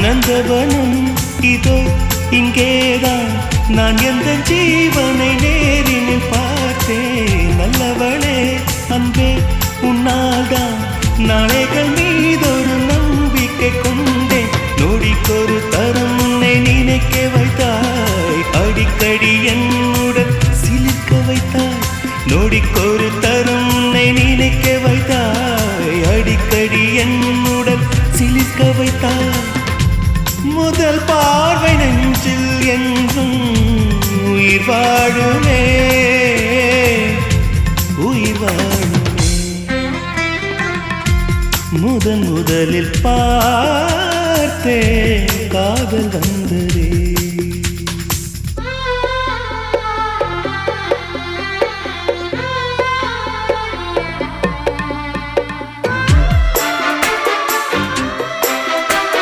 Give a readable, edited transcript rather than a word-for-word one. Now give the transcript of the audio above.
நந்தவனம் இதோ இங்கேதான் நான் எந்த ஜீவனை நேரினில் பார்த்தேன். நல்லவளே அன்பே உன்னால்தான் நாளைகள் மீதொரு நம்பிக்கை கொண்டேன். நொடிக்கொரு தரம் உன்னை நினைக்க வைத்தாய், அடிக்கடி என்னுடன் சிலிர்க்க வைத்தாய். நொடிக்கொரு தரம் உன்னை நினைக்க வைத்தாய், அடிக்கடி என்னுடன் சிலிர்க்க வைத்தாய். முதல் பார்வை நெஞ்சில் என்றும் உயிர் வாழுமே, உயிர் வாழுமே. முதலில் பார்த்தே காதல்